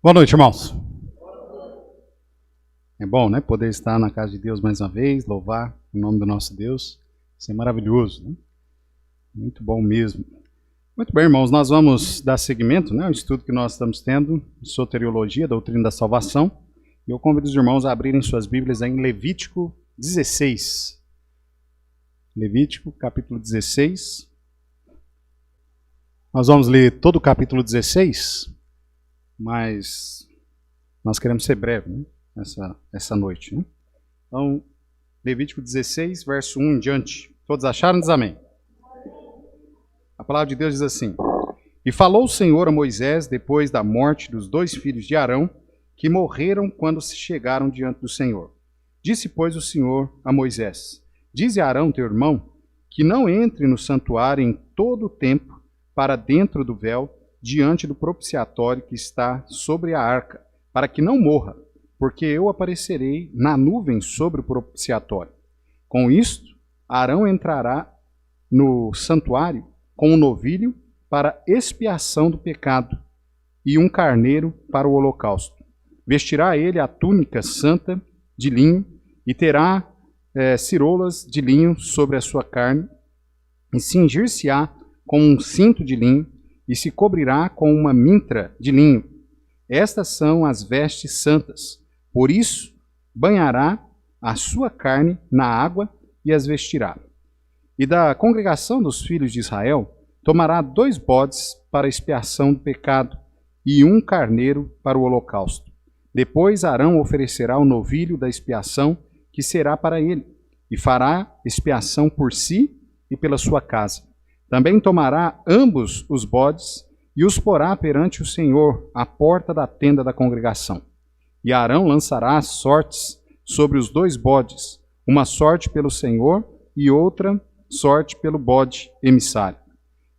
Boa noite, irmãos. É bom, né? Poder estar na casa de Deus mais uma vez, louvar o nome do nosso Deus. Isso é maravilhoso, né? Muito bom mesmo. Muito bem, irmãos, nós vamos dar seguimento, né, ao estudo que nós estamos tendo de soteriologia, doutrina da salvação. E eu convido os irmãos a abrirem suas Bíblias em Levítico 16. Levítico, capítulo 16. Nós vamos ler todo o capítulo 16, mas nós queremos ser breve, né, essa noite. Né? Então, Levítico 16, verso 1 em diante. Todos acharam? Diz amém. A palavra de Deus diz assim: E falou o Senhor a Moisés depois da morte dos dois filhos de Arão, que morreram quando se chegaram diante do Senhor. Disse, pois, o Senhor a Moisés: Dize a Arão, teu irmão, que não entre no santuário em todo o tempo para dentro do véu, diante do propiciatório que está sobre a arca, para que não morra, porque eu aparecerei na nuvem sobre o propiciatório. Com isto, Arão entrará no santuário com um novilho para expiação do pecado e um carneiro para o holocausto. Vestirá ele a túnica santa de linho e terá cirolas de linho sobre a sua carne, e cingir-se-á com um cinto de linho e se cobrirá com uma mintra de linho. Estas são as vestes santas. Por isso, banhará a sua carne na água e as vestirá. E da congregação dos filhos de Israel, tomará 2 bodes para expiação do pecado e um carneiro para o holocausto. Depois Arão oferecerá o novilho da expiação, que será para ele, e fará expiação por si e pela sua casa. Também tomará ambos os bodes e os porá perante o Senhor à porta da tenda da congregação. E Arão lançará as sortes sobre os 2 bodes, uma sorte pelo Senhor e outra sorte pelo bode emissário.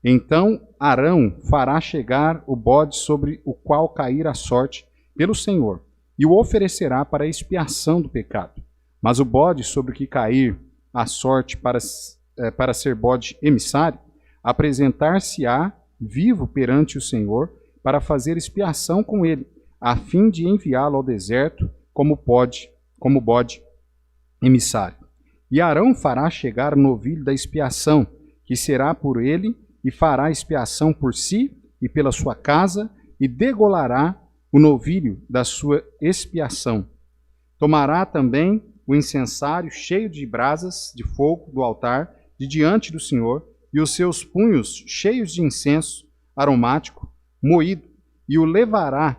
Então Arão fará chegar o bode sobre o qual cair a sorte pelo Senhor, e o oferecerá para a expiação do pecado. Mas o bode sobre o que cair a sorte para ser bode emissário, apresentar-se-á vivo perante o Senhor para fazer expiação com ele, a fim de enviá-lo ao deserto como bode emissário. E Arão fará chegar o novilho da expiação, que será por ele, e fará expiação por si e pela sua casa, e degolará o novilho da sua expiação. Tomará também o incensário cheio de brasas de fogo do altar de diante do Senhor, e os seus punhos cheios de incenso aromático moído, e o levará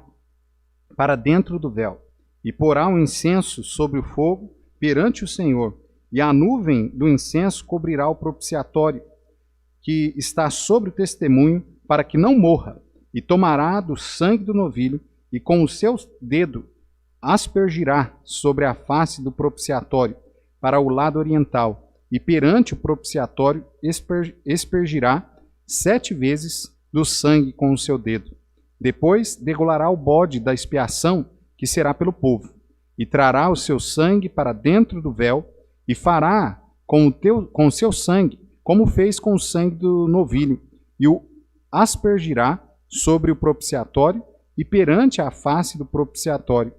para dentro do véu, e porá o incenso sobre o fogo perante o Senhor, e a nuvem do incenso cobrirá o propiciatório, que está sobre o testemunho, para que não morra, e tomará do sangue do novilho, e com o seu dedo aspergirá sobre a face do propiciatório, para o lado oriental, e perante o propiciatório aspergirá 7 vezes do sangue com o seu dedo. Depois degolará o bode da expiação, que será pelo povo, e trará o seu sangue para dentro do véu, e fará com o seu sangue, como fez com o sangue do novilho, e o aspergirá sobre o propiciatório e perante a face do propiciatório.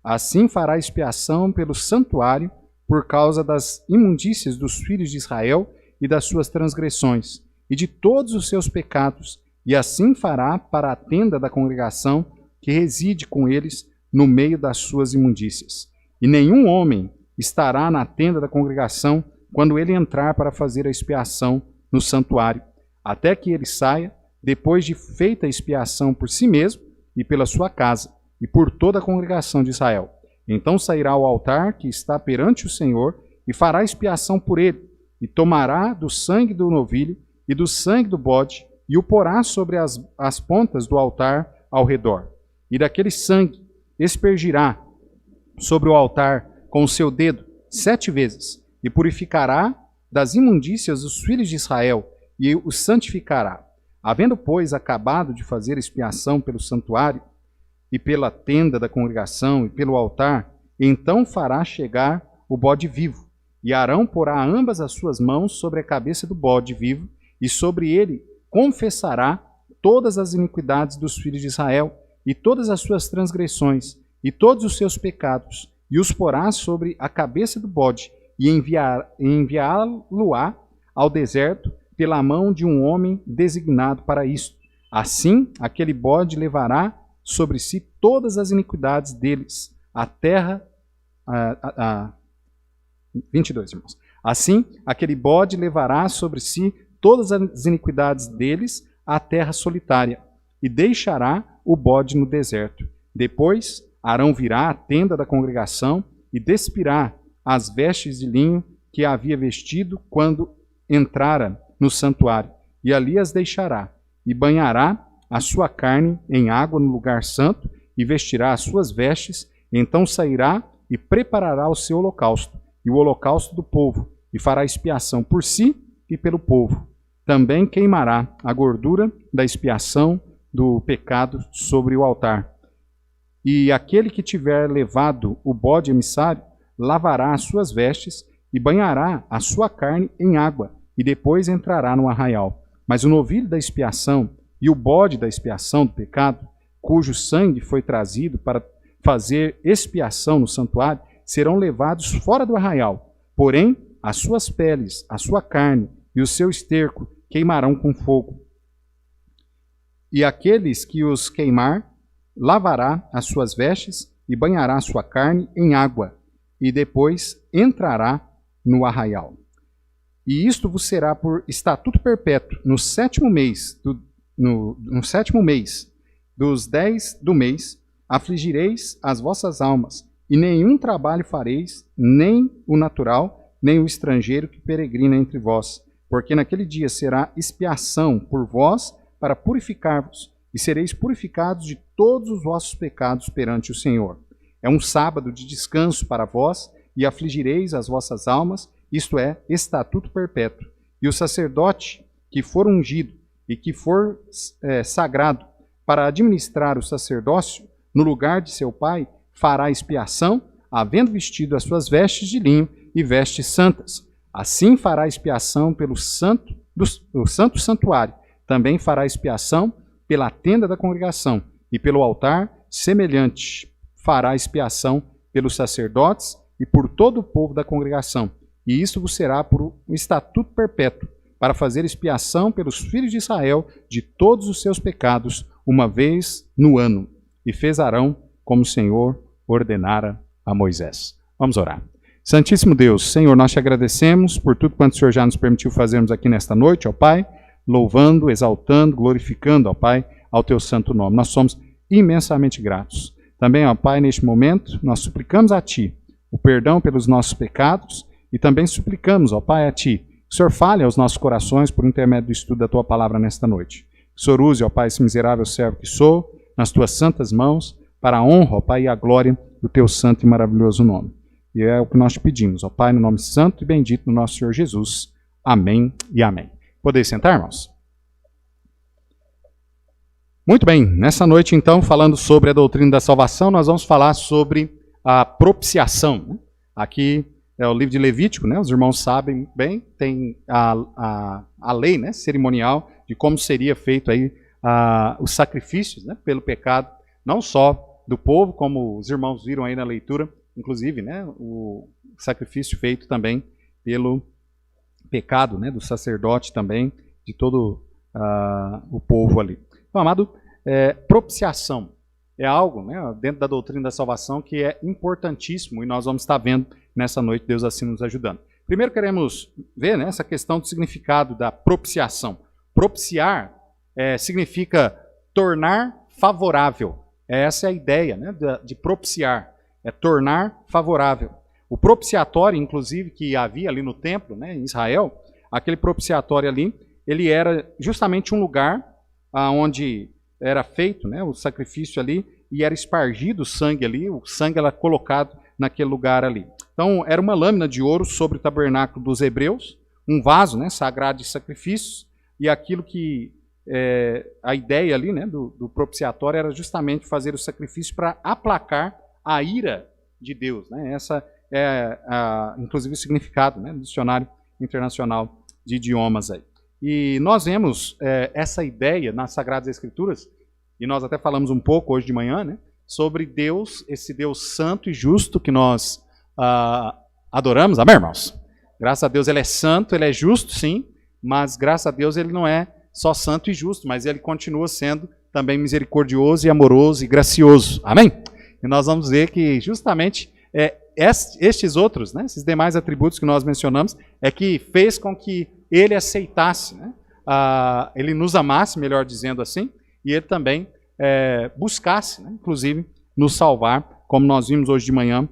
Assim fará expiação pelo santuário por causa das imundícias dos filhos de Israel e das suas transgressões, e de todos os seus pecados, e assim fará para a tenda da congregação, que reside com eles no meio das suas imundícias. E nenhum homem estará na tenda da congregação quando ele entrar para fazer a expiação no santuário, até que ele saia, depois de feita a expiação por si mesmo e pela sua casa, e por toda a congregação de Israel. Então sairá ao altar que está perante o Senhor, e fará expiação por ele, e tomará do sangue do novilho e do sangue do bode, e o porá sobre as pontas do altar ao redor. E daquele sangue aspergirá sobre o altar com o seu dedo 7 vezes, e purificará das imundícias os filhos de Israel, e os santificará. Havendo, pois, acabado de fazer expiação pelo santuário, e pela tenda da congregação, e pelo altar, então fará chegar o bode vivo, e Arão porá ambas as suas mãos sobre a cabeça do bode vivo, e sobre ele confessará todas as iniquidades dos filhos de Israel, e todas as suas transgressões, e todos os seus pecados, e os porá sobre a cabeça do bode, e enviá-lo-á ao deserto pela mão de um homem designado para isto. Assim, aquele bode levará sobre si todas as iniquidades deles, a terra... 22, irmãos. Assim, aquele bode levará sobre si todas as iniquidades deles à terra solitária, e deixará o bode no deserto. Depois, Arão virá à tenda da congregação e despirá as vestes de linho que havia vestido quando entrara no santuário, e ali as deixará, e banhará a sua carne em água no lugar santo, e vestirá as suas vestes, então sairá e preparará o seu holocausto, e o holocausto do povo, e fará expiação por si e pelo povo. Também queimará a gordura da expiação do pecado sobre o altar. E aquele que tiver levado o bode emissário, lavará as suas vestes e banhará a sua carne em água, e depois entrará no arraial. Mas o novilho da expiação e o bode da expiação do pecado, cujo sangue foi trazido para fazer expiação no santuário, serão levados fora do arraial. Porém, as suas peles, a sua carne e o seu esterco queimarão com fogo. E aqueles que os queimar, lavará as suas vestes e banhará a sua carne em água, e depois entrará no arraial. E isto vos será por estatuto perpétuo no sétimo mês, dos 10 do mês, afligireis as vossas almas, e nenhum trabalho fareis, nem o natural, nem o estrangeiro que peregrina entre vós, porque naquele dia será expiação por vós para purificar-vos, e sereis purificados de todos os vossos pecados perante o Senhor. É um sábado de descanso para vós, e afligireis as vossas almas, isto é, estatuto perpétuo. E o sacerdote que for ungido e que for sagrado para administrar o sacerdócio no lugar de seu pai, fará expiação, havendo vestido as suas vestes de linho e vestes santas. Assim fará expiação pelo santo santuário. Também fará expiação pela tenda da congregação e pelo altar semelhante. Fará expiação pelos sacerdotes e por todo o povo da congregação. E isto vos será por um estatuto perpétuo, para fazer expiação pelos filhos de Israel de todos os seus pecados, uma vez no ano. E fez Arão como o Senhor ordenara a Moisés. Vamos orar. Santíssimo Deus, Senhor, nós te agradecemos por tudo quanto o Senhor já nos permitiu fazermos aqui nesta noite, ó Pai, louvando, exaltando, glorificando, ó Pai, ao teu santo nome. Nós somos imensamente gratos. Também, ó Pai, neste momento, nós suplicamos a Ti o perdão pelos nossos pecados e também suplicamos, ó Pai, a Ti, que o Senhor fale aos nossos corações por intermédio do estudo da Tua palavra nesta noite. Que o Senhor use, ó Pai, esse miserável servo que sou, nas Tuas santas mãos, para a honra, ó Pai, e a glória do Teu santo e maravilhoso nome. E é o que nós te pedimos, ó Pai, no nome santo e bendito do nosso Senhor Jesus. Amém e amém. Podeis sentar, irmãos? Muito bem, nessa noite, então, falando sobre a doutrina da salvação, nós vamos falar sobre a propiciação. Aqui é o livro de Levítico, né? Os irmãos sabem bem, tem a lei, né, cerimonial de como seria feito aí os sacrifícios, né, pelo pecado, não só do povo, como os irmãos viram aí na leitura, inclusive, né, o sacrifício feito também pelo pecado, né, do sacerdote também, de todo o povo ali. Então, amado, propiciação é algo, né, dentro da doutrina da salvação que é importantíssimo e nós vamos estar vendo nessa noite, Deus assim nos ajudando. Primeiro queremos ver, né, essa questão do significado da propiciação. Propiciar significa tornar favorável. Essa é a ideia, né, de propiciar, é tornar favorável. O propiciatório, inclusive, que havia ali no templo, né, em Israel, aquele propiciatório ali, ele era justamente um lugar onde era feito, né, o sacrifício ali e era espargido o sangue ali, o sangue era colocado naquele lugar ali. Então, era uma lâmina de ouro sobre o tabernáculo dos hebreus, um vaso, né, sagrado de sacrifícios, e aquilo que a ideia ali, né, do propiciatório era justamente fazer o sacrifício para aplacar a ira de Deus, né? Essa é, inclusive, o significado, né, do Dicionário Internacional de Idiomas aí. E nós vemos essa ideia nas Sagradas Escrituras e nós até falamos um pouco hoje de manhã, né, sobre Deus, esse Deus santo e justo que nós adoramos, amém, irmãos? Graças a Deus ele é santo, ele é justo, sim, mas graças a Deus ele não é só santo e justo, mas ele continua sendo também misericordioso e amoroso e gracioso, amém? E nós vamos ver que justamente estes outros, né, esses demais atributos que nós mencionamos, é que fez com que ele aceitasse, né, ele nos amasse, melhor dizendo assim, e ele também buscasse, né, inclusive, nos salvar, como nós vimos hoje de manhã,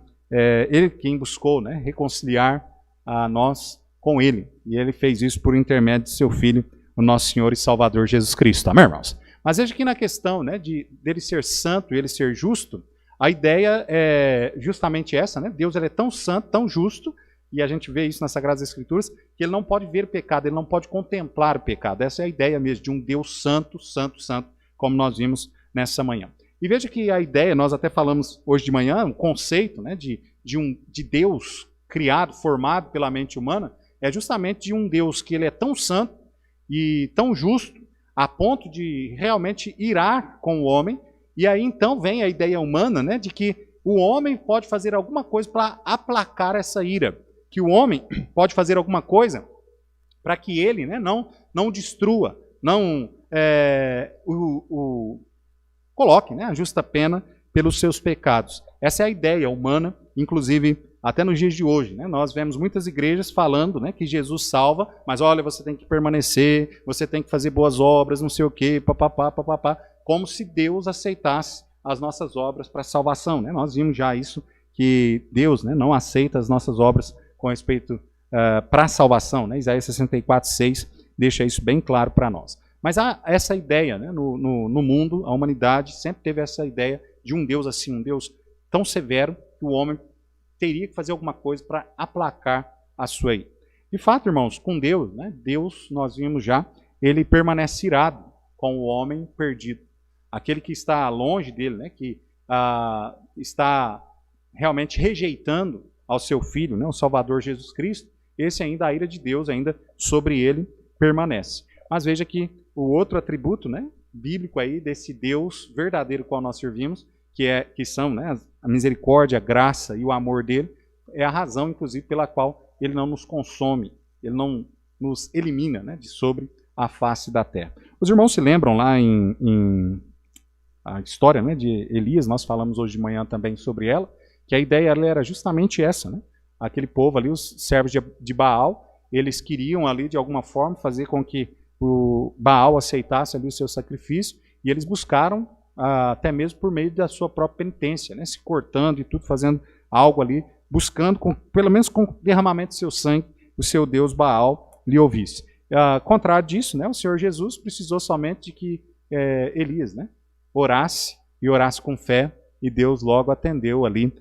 ele quem buscou, né, reconciliar a nós com ele, e ele fez isso por intermédio de seu Filho, o nosso Senhor e Salvador Jesus Cristo, amém, irmãos? Mas veja que na questão, né, dele ser santo e ele ser justo, a ideia é justamente essa, né? Deus ele é tão santo, tão justo, e a gente vê isso nas Sagradas Escrituras, que ele não pode ver pecado, ele não pode contemplar o pecado. Essa é a ideia mesmo de um Deus santo, santo, santo, como nós vimos nessa manhã. E veja que a ideia, nós até falamos hoje de manhã, um conceito, né, de Deus criado, formado pela mente humana, é justamente de um Deus que ele é tão santo e tão justo, a ponto de realmente irar com o homem. E aí então vem a ideia humana, né, de que o homem pode fazer alguma coisa para aplacar essa ira, que o homem pode fazer alguma coisa para que ele, né, não destrua, não coloque, né, a justa pena pelos seus pecados. Essa é a ideia humana, inclusive até nos dias de hoje, né, nós vemos muitas igrejas falando, né, que Jesus salva, mas olha, você tem que permanecer, você tem que fazer boas obras, não sei o quê, papapá, papapá, como se Deus aceitasse as nossas obras para salvação, né? Nós vimos já isso, que Deus, né, não aceita as nossas obras com respeito para a salvação, né? Isaías 64:6 deixa isso bem claro para nós. Mas há essa ideia, né, no mundo, a humanidade sempre teve essa ideia de um Deus assim, um Deus tão severo, que o homem teria que fazer alguma coisa para aplacar a sua ira. De fato, irmãos, com Deus, né, Deus, nós vimos já, ele permanece irado com o homem perdido. Aquele que está longe dele, né, que está realmente rejeitando ao seu Filho, né, o Salvador Jesus Cristo, esse ainda, a ira de Deus ainda sobre ele permanece. Mas veja que o outro atributo, né, bíblico aí desse Deus verdadeiro qual nós servimos, que são, né, a misericórdia, a graça e o amor dele, é a razão, inclusive, pela qual ele não nos consome, ele não nos elimina, né, de sobre a face da terra. Os irmãos se lembram lá em a história, né, de Elias, nós falamos hoje de manhã também sobre ela, que a ideia era justamente essa, né? Aquele povo ali, os servos de Baal, eles queriam ali de alguma forma fazer com que o Baal aceitasse ali o seu sacrifício, e eles buscaram até mesmo por meio da sua própria penitência, né? Se cortando e tudo, fazendo algo ali, buscando, pelo menos com o derramamento do seu sangue, o seu Deus Baal lhe ouvisse. Contrário disso, né, o Senhor Jesus precisou somente de que Elias, né, orasse e orasse com fé, e Deus logo atendeu ali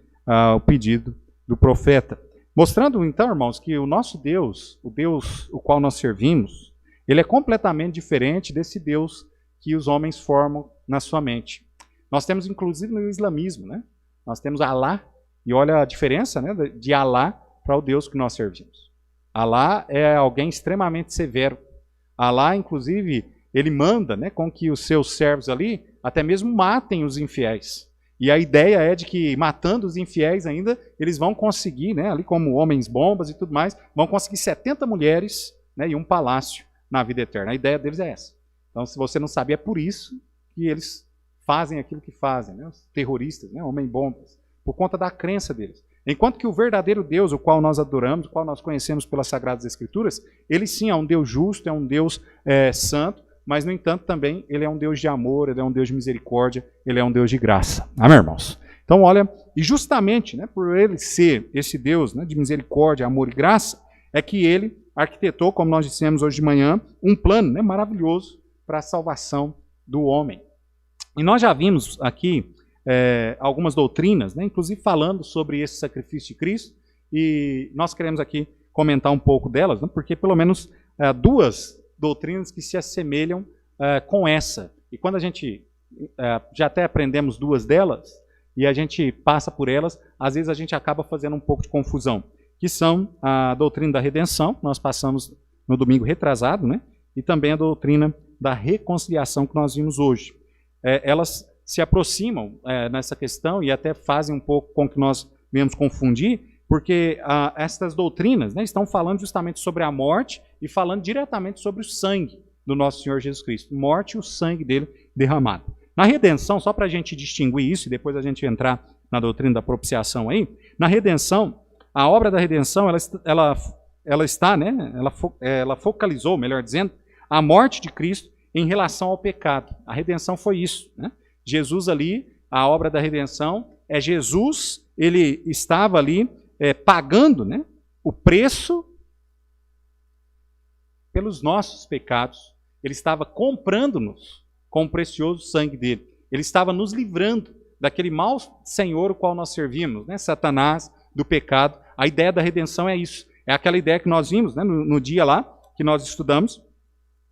o pedido do profeta. Mostrando então, irmãos, que o nosso Deus, o Deus o qual nós servimos, ele é completamente diferente desse Deus que os homens formam na sua mente. Nós temos inclusive no islamismo, né, nós temos Alá, e olha a diferença, né, de Alá para o Deus que nós servimos. Alá é alguém extremamente severo. Alá, inclusive, ele manda, né, com que os seus servos ali até mesmo matem os infiéis. E a ideia é de que, matando os infiéis ainda, eles vão conseguir, né, ali como homens bombas e tudo mais, vão conseguir 70 mulheres, né, e um palácio na vida eterna. A ideia deles é essa. Então, se você não sabe, é por isso que eles fazem aquilo que fazem, né, os terroristas, né, homens bombas, por conta da crença deles. Enquanto que o verdadeiro Deus, o qual nós adoramos, o qual nós conhecemos pelas Sagradas Escrituras, ele sim é um Deus justo, é um Deus santo, mas, no entanto, também ele é um Deus de amor, ele é um Deus de misericórdia, ele é um Deus de graça. Amém, irmãos? Então, olha, e justamente, né, por ele ser esse Deus, né, de misericórdia, amor e graça, é que ele arquitetou, como nós dissemos hoje de manhã, um plano, né, maravilhoso para a salvação do homem. E nós já vimos aqui algumas doutrinas, né, inclusive falando sobre esse sacrifício de Cristo, e nós queremos aqui comentar um pouco delas, né, porque pelo menos duas doutrinas que se assemelham com essa. E quando a gente já até aprendemos duas delas, e a gente passa por elas, às vezes a gente acaba fazendo um pouco de confusão, que são a doutrina da redenção, que nós passamos no domingo retrasado, né, e também a doutrina da reconciliação que nós vimos hoje. elas se aproximam nessa questão e até fazem um pouco com que nós venhamos confundir, porque estas doutrinas, né, estão falando justamente sobre a morte e falando diretamente sobre o sangue do nosso Senhor Jesus Cristo. Morte e o sangue dele derramado. Na redenção, só para a gente distinguir isso, e depois a gente entrar na doutrina da propiciação aí, na redenção, a obra da redenção, ela focalizou, melhor dizendo, a morte de Cristo em relação ao pecado. A redenção foi isso, né? Jesus ali, a obra da redenção, Jesus, ele estava ali pagando, né, o preço pelos nossos pecados. Ele estava comprando-nos com o precioso sangue dele. Ele estava nos livrando daquele mau senhor o qual nós servimos, né, Satanás, do pecado. A ideia da redenção é isso. É aquela ideia que nós vimos, né, no dia lá que nós estudamos,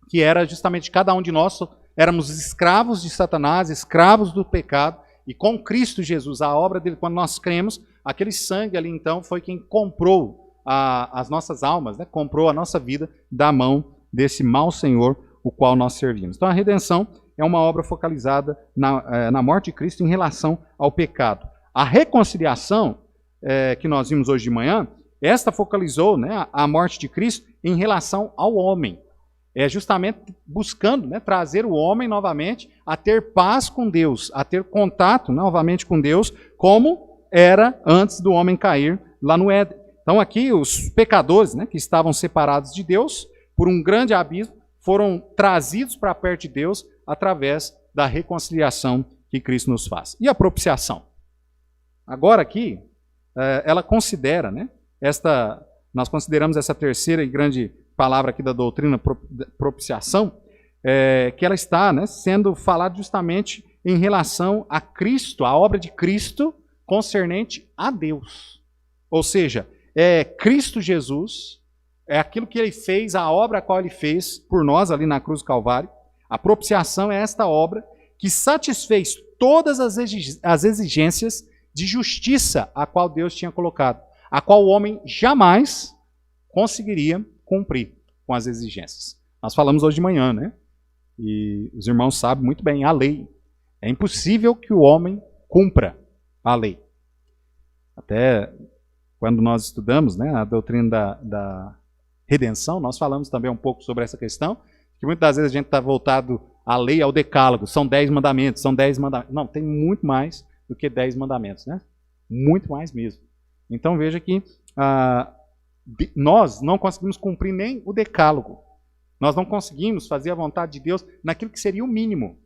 que era justamente cada um de nós éramos escravos de Satanás, escravos do pecado, e com Cristo Jesus, a obra dele, quando nós cremos, aquele sangue ali então foi quem comprou as nossas almas, né, comprou a nossa vida da mão desse mau senhor o qual nós servimos. Então a redenção é uma obra focalizada na morte de Cristo em relação ao pecado. A reconciliação que nós vimos hoje de manhã, esta focalizou, né, a morte de Cristo em relação ao homem. É justamente buscando, né, trazer o homem novamente a ter paz com Deus, a ter contato novamente com Deus, como era antes do homem cair lá no Éden. Então aqui os pecadores, né, que estavam separados de Deus por um grande abismo, foram trazidos para perto de Deus através da reconciliação que Cristo nos faz. E a propiciação? Agora aqui, ela considera, né, nós consideramos essa terceira e grande palavra aqui da doutrina, propiciação, que ela está, né, sendo falada justamente em relação a Cristo, a obra de Cristo concernente a Deus. Ou seja, Cristo Jesus, é aquilo que ele fez, a obra a qual ele fez por nós ali na cruz do Calvário. A propiciação é esta obra que satisfez todas as exigências de justiça a qual Deus tinha colocado, a qual o homem jamais conseguiria cumprir com as exigências. Nós falamos hoje de manhã, né? E os irmãos sabem muito bem, a lei. É impossível que o homem cumpra a lei. Até quando nós estudamos, né, a doutrina da redenção, nós falamos também um pouco sobre essa questão, que muitas vezes a gente está voltado à lei, ao decálogo, são 10 mandamentos, são 10 mandamentos. Não, tem muito mais do que 10 mandamentos, né? Muito mais mesmo. Então veja que nós não conseguimos cumprir nem o decálogo. Nós não conseguimos fazer a vontade de Deus naquilo que seria o mínimo.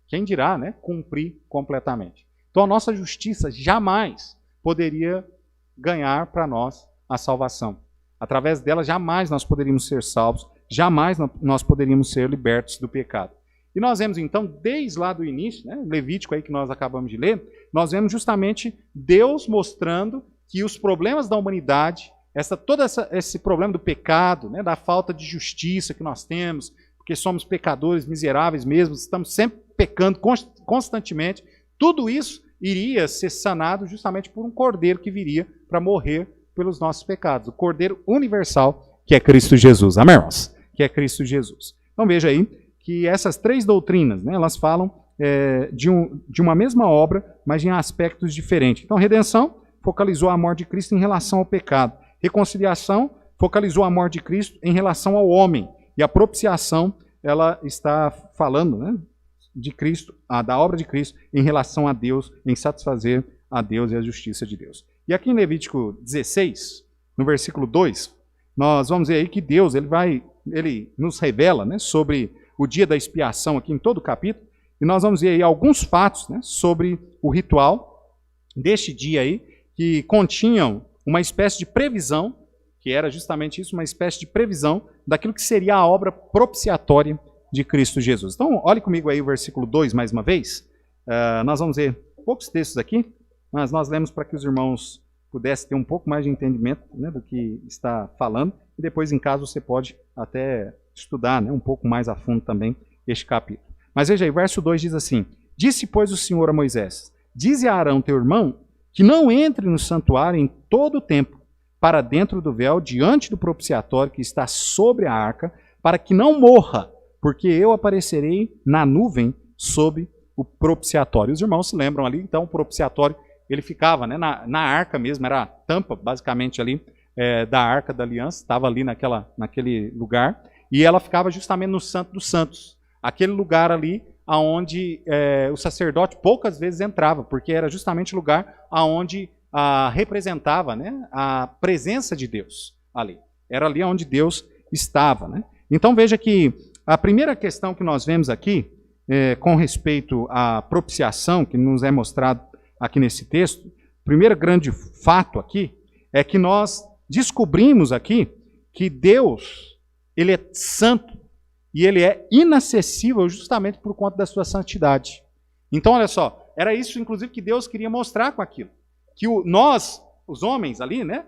Quem dirá, né, cumprir completamente. Então a nossa justiça jamais poderia ganhar para nós a salvação. Através dela jamais nós poderíamos ser salvos, jamais nós poderíamos ser libertos do pecado. E nós vemos então, desde lá do início, né, Levítico aí que nós acabamos de ler, nós vemos justamente Deus mostrando que os problemas da humanidade, esse problema do pecado, né, da falta de justiça que nós temos, porque somos pecadores miseráveis mesmo, estamos sempre pecando constantemente, tudo isso iria ser sanado justamente por um cordeiro que viria para morrer pelos nossos pecados, o cordeiro universal, que é Cristo Jesus. Amém, irmãos? Que é Cristo Jesus. Então veja aí que essas três doutrinas, né, elas falam de uma mesma obra, mas em aspectos diferentes. Então redenção focalizou a morte de Cristo em relação ao pecado. Reconciliação focalizou a morte de Cristo em relação ao homem. E a propiciação, ela está falando, né, de Cristo, da obra de Cristo em relação a Deus, em satisfazer a Deus e a justiça de Deus. E aqui em Levítico 16, no versículo 2, nós vamos ver aí que Deus ele nos revela, né, sobre o dia da expiação aqui em todo o capítulo, e nós vamos ver aí alguns fatos, né, sobre o ritual deste dia aí, que continham uma espécie de previsão, que era justamente isso, uma espécie de previsão daquilo que seria a obra propiciatória de Cristo Jesus. Então, olhe comigo aí o versículo 2 mais uma vez. Nós vamos ver poucos textos aqui, mas nós lemos para que os irmãos pudessem ter um pouco mais de entendimento, né, do que está falando, e depois em casa você pode até estudar, né, um pouco mais a fundo também este capítulo. Mas veja aí, verso 2 diz assim: Disse, pois, o Senhor a Moisés: Dize a Arão, teu irmão, que não entre no santuário em todo o tempo, para dentro do véu, diante do propiciatório que está sobre a arca, para que não morra, porque eu aparecerei na nuvem sob o propiciatório. Os irmãos se lembram ali, então o propiciatório ele ficava, né, na arca mesmo, era a tampa basicamente ali da Arca da Aliança, estava ali naquele lugar, e ela ficava justamente no Santo dos Santos, aquele lugar ali onde o sacerdote poucas vezes entrava, porque era justamente o lugar onde representava, né, a presença de Deus ali. Era ali onde Deus estava. Né? Então veja que a primeira questão que nós vemos aqui, com respeito à propiciação, que nos é mostrado aqui nesse texto, o primeiro grande fato aqui é que nós descobrimos aqui que Deus, ele é santo e ele é inacessível justamente por conta da sua santidade. Então, olha só, era isso inclusive que Deus queria mostrar com aquilo. Que nós, os homens ali, né,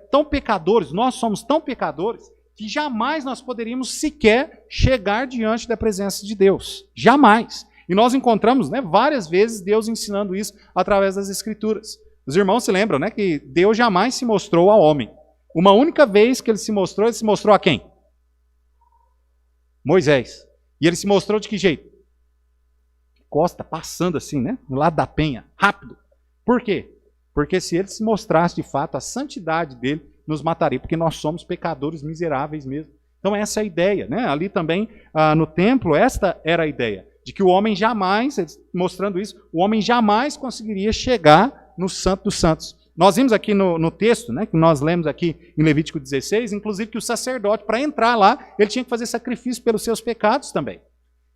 tão pecadores, nós somos tão pecadores que jamais nós poderíamos sequer chegar diante da presença de Deus. Jamais. E nós encontramos, né, várias vezes Deus ensinando isso através das Escrituras. Os irmãos se lembram, né, que Deus jamais se mostrou ao homem. Uma única vez que ele se mostrou a quem? Moisés. E ele se mostrou de que jeito? Costa, passando assim, né, no lado da penha, rápido. Por quê? Porque se ele se mostrasse de fato, a santidade dele nos mataria, porque nós somos pecadores miseráveis mesmo. Então essa é a ideia, né? Ali também no templo, esta era a ideia, de que o homem jamais, mostrando isso, o homem jamais conseguiria chegar no Santo dos Santos. Nós vimos aqui no texto, né, que nós lemos aqui em Levítico 16, inclusive que o sacerdote, para entrar lá, ele tinha que fazer sacrifício pelos seus pecados também.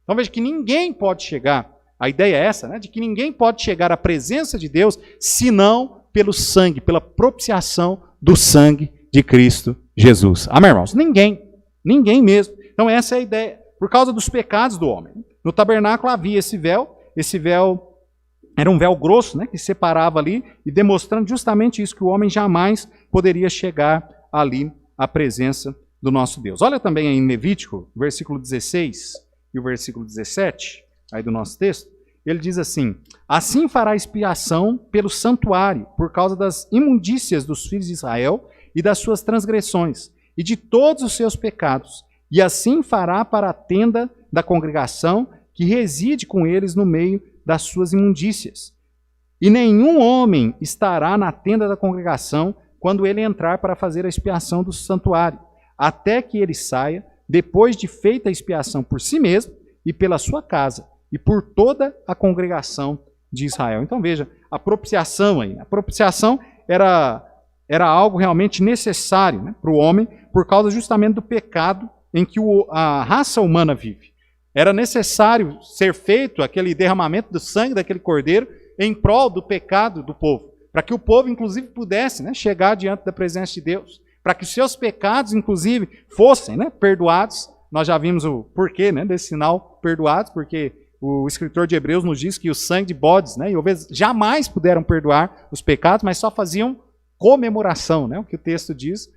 Então veja que ninguém pode chegar, a ideia é essa, né, de que ninguém pode chegar à presença de Deus, senão pelo sangue, pela propiciação do sangue de Cristo Jesus. Amém, irmãos? Ninguém mesmo. Então essa é a ideia, por causa dos pecados do homem. No tabernáculo havia esse véu era um véu grosso, né, que separava ali, e demonstrando justamente isso, que o homem jamais poderia chegar ali à presença do nosso Deus. Olha também aí em Levítico, versículo 16 e o versículo 17, aí do nosso texto, ele diz assim: assim fará expiação pelo santuário, por causa das imundícias dos filhos de Israel e das suas transgressões, e de todos os seus pecados, e assim fará para a tenda da congregação, que reside com eles no meio das suas imundícias. E nenhum homem estará na tenda da congregação quando ele entrar para fazer a expiação do santuário, até que ele saia, depois de feita a expiação por si mesmo e pela sua casa, e por toda a congregação de Israel. Então veja, a propiciação era algo realmente necessário, né, para o homem, por causa justamente do pecado em que a raça humana vive. Era necessário ser feito aquele derramamento do sangue daquele cordeiro em prol do pecado do povo, para que o povo, inclusive, pudesse, né, chegar diante da presença de Deus, para que os seus pecados, inclusive, fossem, né, perdoados. Nós já vimos o porquê, né, desse sinal perdoados, porque o escritor de Hebreus nos diz que o sangue de bodes, né, e ovelhas jamais puderam perdoar os pecados, mas só faziam comemoração, né, o que o texto diz,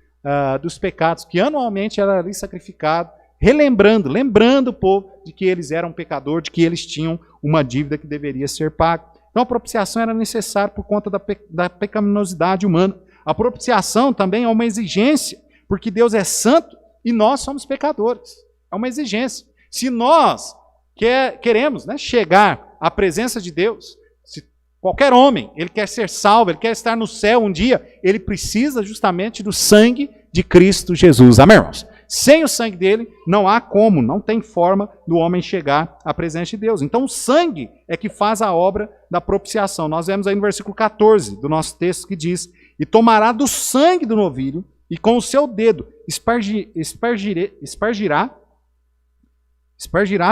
dos pecados, que anualmente era ali sacrificado, lembrando o povo de que eles eram pecadores, de que eles tinham uma dívida que deveria ser paga. Então a propiciação era necessária por conta da pecaminosidade humana. A propiciação também é uma exigência, porque Deus é santo e nós somos pecadores. É uma exigência. Se nós queremos, né, chegar à presença de Deus, se qualquer homem, ele quer ser salvo, ele quer estar no céu um dia, ele precisa justamente do sangue de Cristo Jesus. Amém, irmãos? Sem o sangue dele, não há como, não tem forma do homem chegar à presença de Deus. Então o sangue é que faz a obra da propiciação. Nós vemos aí no versículo 14 do nosso texto que diz: e tomará do sangue do novilho, e com o seu dedo espargirá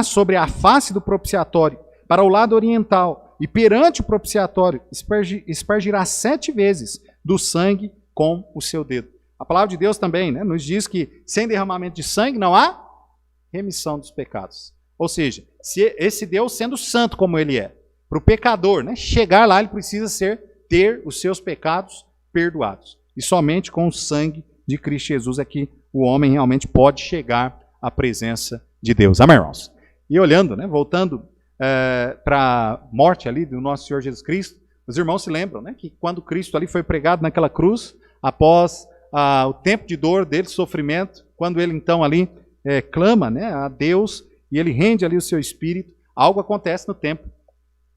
sobre a face do propiciatório, para o lado oriental, e perante o propiciatório espargirá 7 vezes do sangue com o seu dedo. A palavra de Deus também, né, nos diz que sem derramamento de sangue não há remissão dos pecados. Ou seja, se esse Deus sendo santo como ele é, para o pecador, né, chegar lá, ele precisa ter os seus pecados perdoados. E somente com o sangue de Cristo Jesus é que o homem realmente pode chegar à presença de Deus. Amém, irmãos? E olhando, né, voltando para a morte ali do nosso Senhor Jesus Cristo, os irmãos se lembram, né, que quando Cristo ali foi pregado naquela cruz, após o tempo de dor dele, sofrimento, quando ele então ali clama, né, a Deus, e ele rende ali o seu espírito, algo acontece no templo.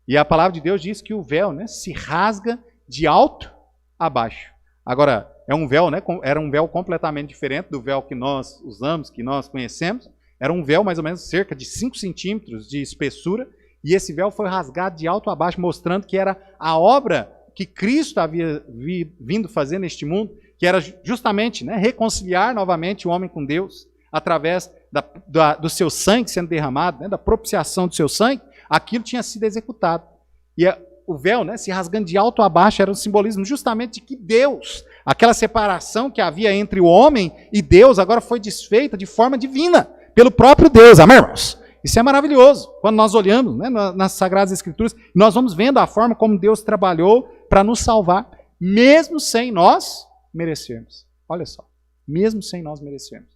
E a palavra de Deus diz que o véu, né, se rasga de alto a baixo. Agora, é um véu, né, era um véu completamente diferente do véu que nós usamos, que nós conhecemos. Era um véu mais ou menos cerca de 5 centímetros de espessura. E esse véu foi rasgado de alto a baixo, mostrando que era a obra que Cristo havia vindo fazer neste mundo, que era justamente, né, reconciliar novamente o homem com Deus, através do seu sangue sendo derramado, né, da propiciação do seu sangue. Aquilo tinha sido executado. E o véu, né, se rasgando de alto a baixo, era um simbolismo justamente de que Deus, aquela separação que havia entre o homem e Deus, agora foi desfeita de forma divina, pelo próprio Deus. Amém, irmãos? Isso é maravilhoso. Quando nós olhamos, né, nas Sagradas Escrituras, nós vamos vendo a forma como Deus trabalhou para nos salvar, mesmo sem nós merecermos. Olha só, mesmo sem nós merecermos.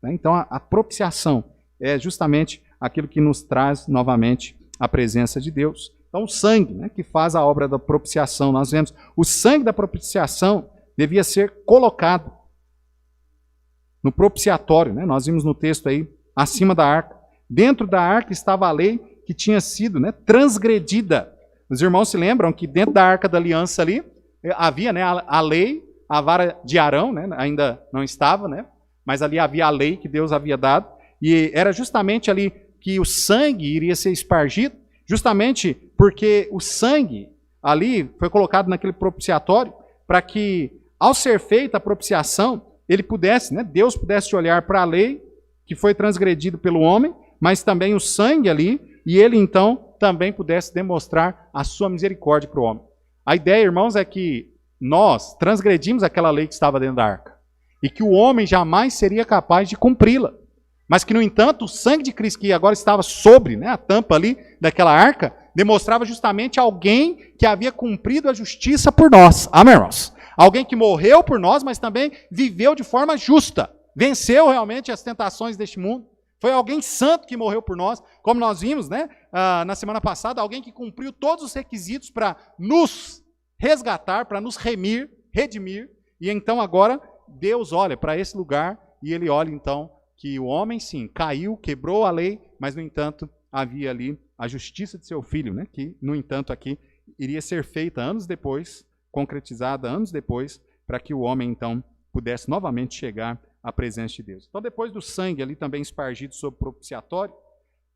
Então a propiciação é justamente aquilo que nos traz novamente a presença de Deus. Então o sangue, né, que faz a obra da propiciação, nós vemos, o sangue da propiciação devia ser colocado no propiciatório, né? Nós vimos no texto aí, acima da arca. Dentro da arca estava a lei que tinha sido, né, transgredida. Os irmãos se lembram que dentro da arca da aliança ali havia, né, a lei, a vara de Arão, né, ainda não estava, né, mas ali havia a lei que Deus havia dado, e era justamente ali que o sangue iria ser espargido, justamente porque o sangue ali foi colocado naquele propiciatório para que, ao ser feita a propiciação, ele pudesse, né, Deus pudesse olhar para a lei que foi transgredida pelo homem, mas também o sangue ali, e ele então também pudesse demonstrar a sua misericórdia para o homem. A ideia, irmãos, é que nós transgredimos aquela lei que estava dentro da arca, e que o homem jamais seria capaz de cumpri-la. Mas que, no entanto, o sangue de Cristo, que agora estava sobre, né, a tampa ali daquela arca, demonstrava justamente alguém que havia cumprido a justiça por nós. Amém, irmãos? Alguém que morreu por nós, mas também viveu de forma justa. Venceu realmente as tentações deste mundo. Foi alguém santo que morreu por nós, como nós vimos, né, na semana passada, alguém que cumpriu todos os requisitos para nos resgatar, para nos redimir, e então agora Deus olha para esse lugar e ele olha então que o homem sim caiu, quebrou a lei, mas no entanto havia ali a justiça de seu filho, né, que no entanto aqui iria ser feita anos depois, concretizada anos depois, para que o homem então pudesse novamente chegar à presença de Deus. Então, depois do sangue ali também espargido sobre o propiciatório,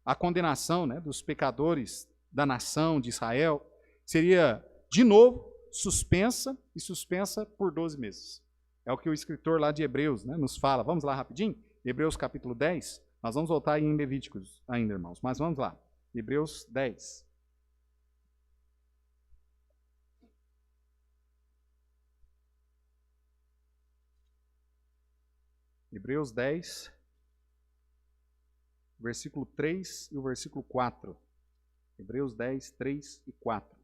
a condenação, né, dos pecadores da nação de Israel seria, de novo, suspensa por 12 meses. É o que o escritor lá de Hebreus, né, nos fala. Vamos lá rapidinho? Hebreus capítulo 10. Nós vamos voltar aí em Levíticos ainda, irmãos, mas vamos lá. Hebreus 10. Hebreus 10, versículo 3 e o versículo 4. Hebreus 10, 3 e 4.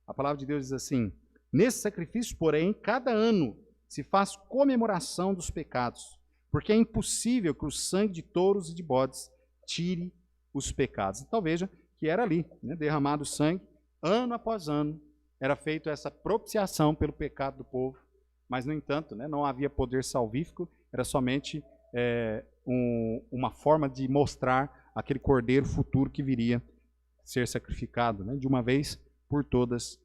A palavra de Deus diz assim: nesse sacrifício, porém, cada ano se faz comemoração dos pecados, porque é impossível que o sangue de touros e de bodes tire os pecados. Então veja que era ali, né, derramado sangue, ano após ano, era feita essa propiciação pelo pecado do povo, mas no entanto, né, não havia poder salvífico, era somente uma forma de mostrar aquele cordeiro futuro que viria ser sacrificado, né, de uma vez por todas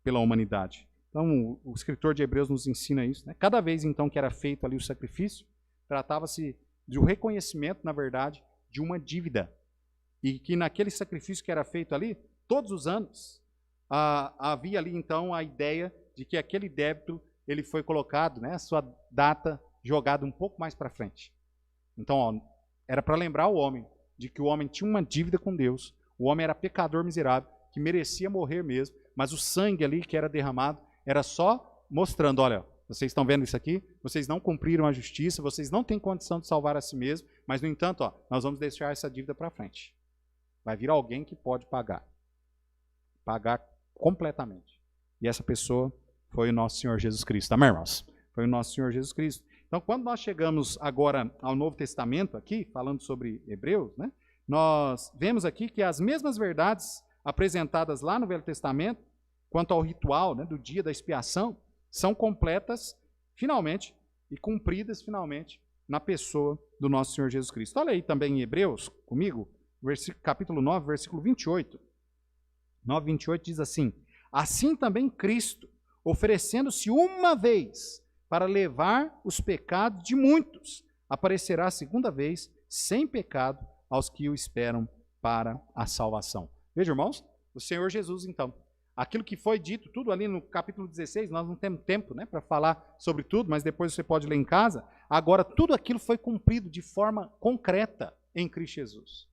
pela humanidade. Então o escritor de Hebreus nos ensina isso, né? Cada vez então que era feito ali o sacrifício, tratava-se de um reconhecimento, na verdade, de uma dívida. E que naquele sacrifício que era feito ali, todos os anos, havia ali então a ideia de que aquele débito ele foi colocado, né, a sua data jogada um pouco mais para frente. Então, ó, era para lembrar o homem de que o homem tinha uma dívida com Deus, o homem era pecador miserável, que merecia morrer mesmo, mas o sangue ali que era derramado era só mostrando, olha, vocês estão vendo isso aqui? Vocês não cumpriram a justiça, vocês não têm condição de salvar a si mesmo, mas no entanto, ó, nós vamos deixar essa dívida para frente. Vai vir alguém que pode pagar completamente. E essa pessoa foi o nosso Senhor Jesus Cristo. Amém, irmãos? Foi o nosso Senhor Jesus Cristo. Então, quando nós chegamos agora ao Novo Testamento, aqui, falando sobre Hebreus, né, nós vemos aqui que as mesmas verdades apresentadas lá no Velho Testamento, quanto ao ritual, né, do dia da expiação, são completas, finalmente, e cumpridas, finalmente, na pessoa do nosso Senhor Jesus Cristo. Olha aí também em Hebreus, comigo, capítulo 9, versículo 28. 9:28 diz assim: assim também Cristo, oferecendo-se uma vez para levar os pecados de muitos, aparecerá a segunda vez, sem pecado, aos que o esperam para a salvação. Veja, irmãos, o Senhor Jesus, então, aquilo que foi dito, tudo ali no capítulo 16, nós não temos tempo, né, para falar sobre tudo, mas depois você pode ler em casa. Agora, tudo aquilo foi cumprido de forma concreta em Cristo Jesus.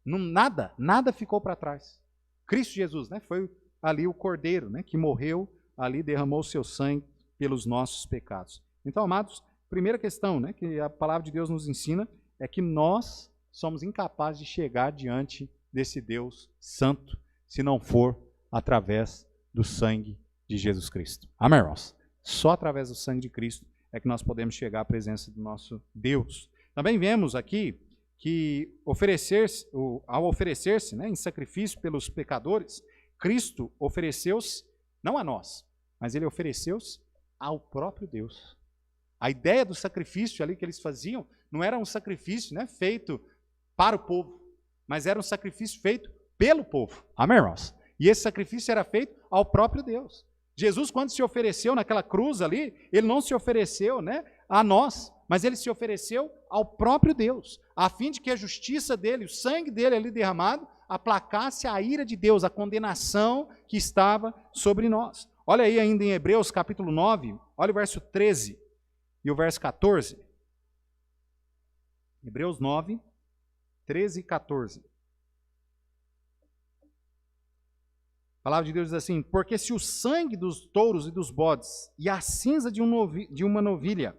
Nada ficou para trás. Cristo Jesus, né, foi ali o Cordeiro, né, que morreu ali, derramou o seu sangue pelos nossos pecados. Então, amados, primeira questão, né, que a palavra de Deus nos ensina é que nós somos incapazes de chegar diante desse Deus santo, se não for através do sangue de Jesus Cristo. Amém, irmãos? Só através do sangue de Cristo é que nós podemos chegar à presença do nosso Deus. Também vemos aqui que ao oferecer-se, né, em sacrifício pelos pecadores, Cristo ofereceu-se não a nós, mas ele ofereceu-se ao próprio Deus. A ideia do sacrifício ali que eles faziam não era um sacrifício, né, feito para o povo, mas era um sacrifício feito pelo povo. Amém, irmãos? E esse sacrifício era feito ao próprio Deus. Jesus, quando se ofereceu naquela cruz ali, ele não se ofereceu, né, a nós, mas ele se ofereceu ao próprio Deus, a fim de que a justiça dele, o sangue dele ali derramado, aplacasse a ira de Deus, a condenação que estava sobre nós. Olha aí ainda em Hebreus capítulo 9, olha o verso 13 e o verso 14. Hebreus 9, 13 e 14. A palavra de Deus diz assim: porque se o sangue dos touros e dos bodes e a cinza de uma novilha